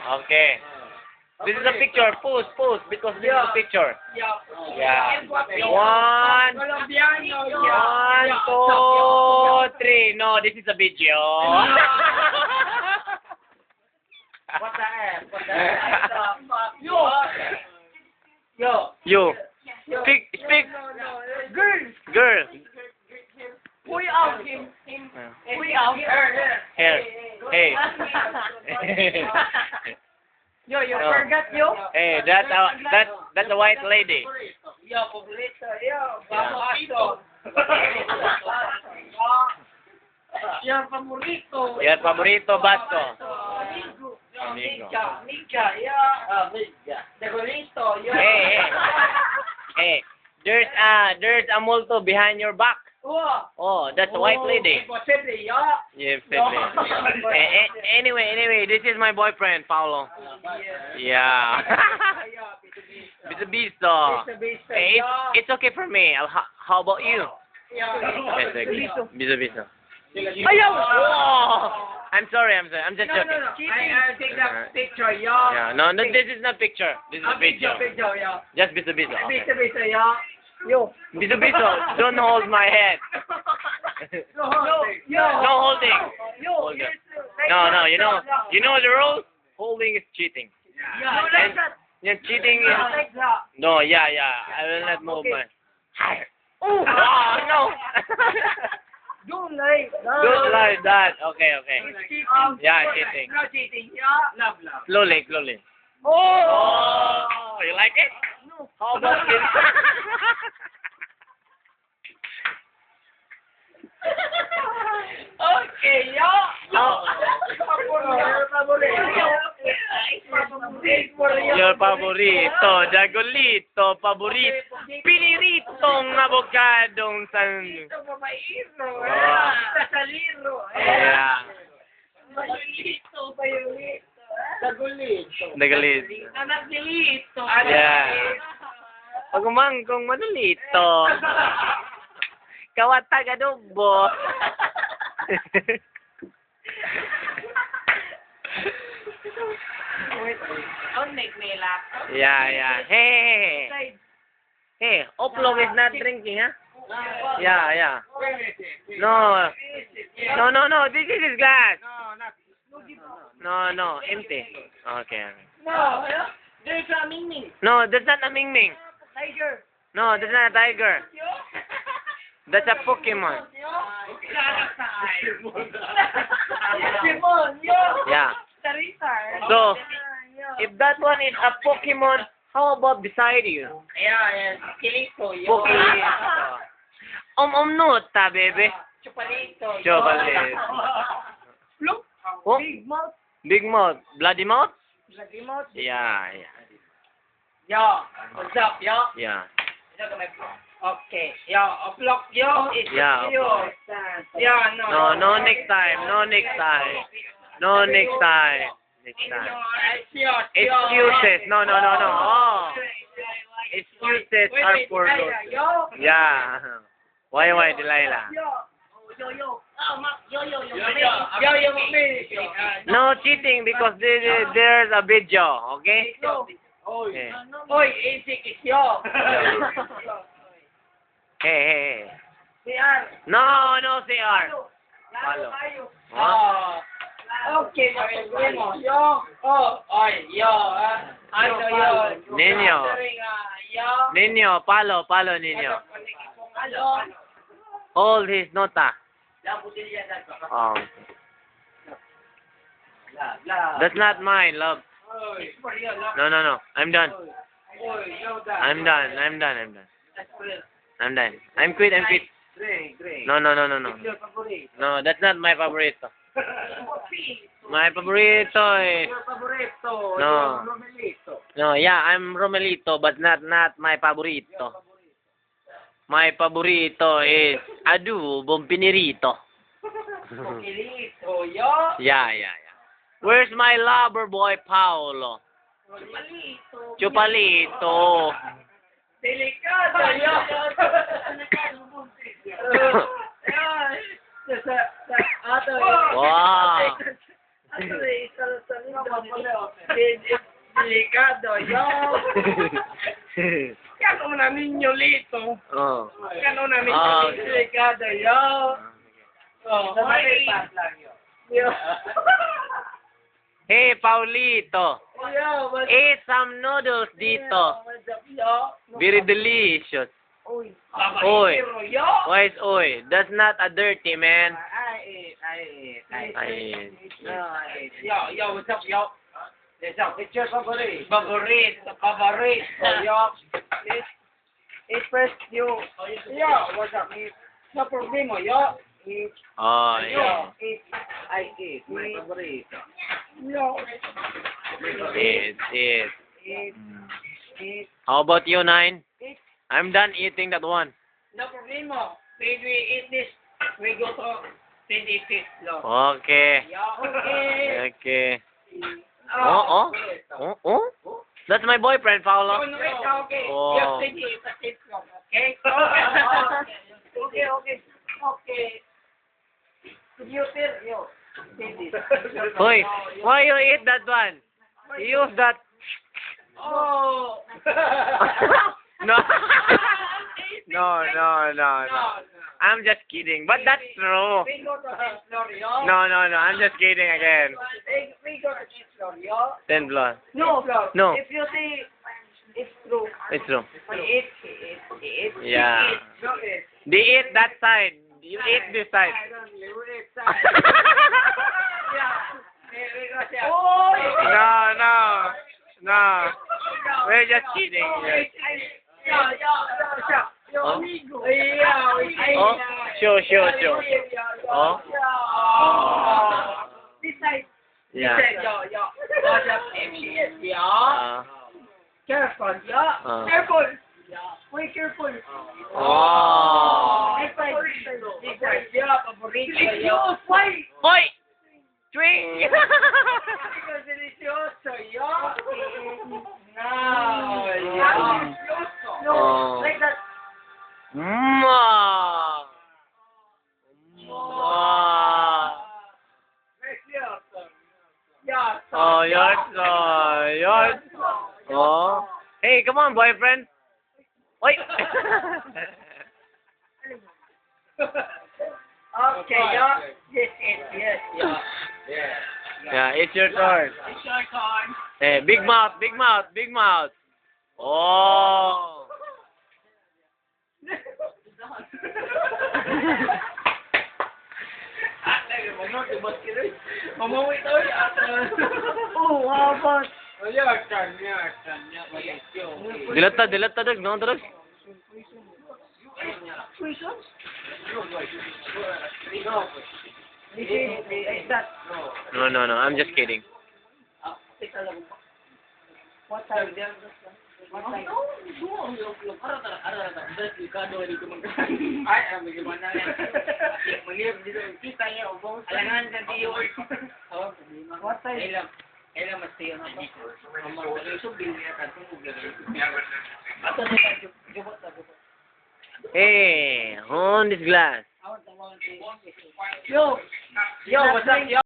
Okay. This is a picture. Pose, because this is a picture. Yeah. One, two, three. No, this is a video. What the F? What the F? Yo. You. Speak. Girl. We out him. We out her. Here. Hey. Yo, you No. forgot yo? Hey, that's a white lady. Yo, paborito. Yo, paborito. Yo, paborito. Your favorito basko. Amigo. Amiga, yo. Amiga. Degolito, yo. Hey. There's a multo behind your back. Oh, that's a white lady. Imposible, yo. Yeah, anyway, this is my boyfriend, Paulo. Yeah. Biso. Hey, it's okay for me. How about you? Yes, okay. Biso. Oh, I'm sorry. I'm just joking. No. I take that picture, yo. Yeah, no, this is not picture. This is a video. Video, yo. Just biso. Okay. Biso, yo. Yo. Biso. Don't hold my head. No holding. Yo. Hold it. No. You know the rules. Holding is cheating. And yeah, cheating is. No, yeah. I will not move my. Oh no. Don't like that. Okay. Yeah, cheating. No cheating, yeah. Love. Slowly. Oh, you like it? No. How about this? Okay, yeah. No. Your favorito, Jagolito, favorito, piniritong abogadong san... Yeah. Dagolito. Anak ni Lito. Yeah. Pagumangkong manulito. Kawatag adobo. Don't make me laugh. Yeah. Hey, Oplong is not drinking, huh? Yeah. No. This is his glass. No, empty. Okay. No, there's a Ming. No, that's not a Ming Ming. Tiger. No, that's not a tiger. That's a Pokemon. Simon, yo. Yeah. Charizard. So, if that one is a Pokemon, how about beside you? Yeah. Kilito, yo. Pokemon. Nota, baby. Chupalito. Chocolate. Look. Oh, Big mouth. big mouth. Bloody mouth? Bloody mouth. Yeah. Yo. What's up, yo? Yeah. Okay. Yo, o'clock, yo. It's Yeah, yo. Yeah, no. No next time. Next time. Excuses. No. Oh. Excuses are for those. Yeah. Why, Delilah? Yo. No cheating because there's a video, okay? Okay. Oy, isik is yo. Hey. CR. No, CR. Follow. Okay, mo. Yo. Yo. Yo. Niño, palo, Niño. Hold his nota. Oh. That's not mine, love. No. I'm done. I'm quit. No. No, that's not my favorito. My favorito is... No, yeah, I'm Romelito, but not my favorito. My favorito is adobong pinirito. Yeah. Where's my lover boy, Paolo? Chupalito. Delikado, yo. Wow. Delikado, yo. Kano na ninyo lito? Oh. Kano na ninyo delikado, yo. Oh, malipat lang yo. Hey, Paulito. Yo, Eat some noodles dito. Very delicious. Oy. Oy. Yo. Why is oy? That's not a dirty, man. I Ay. Yo, what's up, yo? What's up? It's your favorite. Favorite. Yo. It's first, yo. Yo, what's up? No problema, yo. Oh, yeah. I eat. My favorite. Yo. Eat. Eat. How about you, Nine? Eat. I'm done eating that one. No problema. When we eat this, we go to 25th floor. Okay. Yo, okay. Okay. Oh. That's my boyfriend, Paolo. Okay. Oh. Yo, 25th floor. Okay? Okay. Computer, yo. Hoy, why you eat that one? You use that. Oh. No. No. I'm just kidding. But that's true. We go to 10th floor, yo. No. I'm just kidding again. We go to 10th floor, yo. 10 plus. No. No. If you say it's true. It's true. It. Yeah. They eat that side. You eat this side. No. We're just kidding. Oh, sure. Oh. This side. Yeah. Careful, Uh. Careful. Be careful. Oh. Delicious, why? Hoy! Swing! Delicioso, yo. No, Oh. like that. Mwah! Yeah. Oh, yours. Oh. Hey, come on, boyfriend. Oi! Okay, yeah. Yes. Yeah, it's your turn. It's your turn. Hey, big mouth. Oh. Dilat ta, dag. No, dag. No. I'm just kidding. What time? Hey, on this glass. Yo, what's up, yo?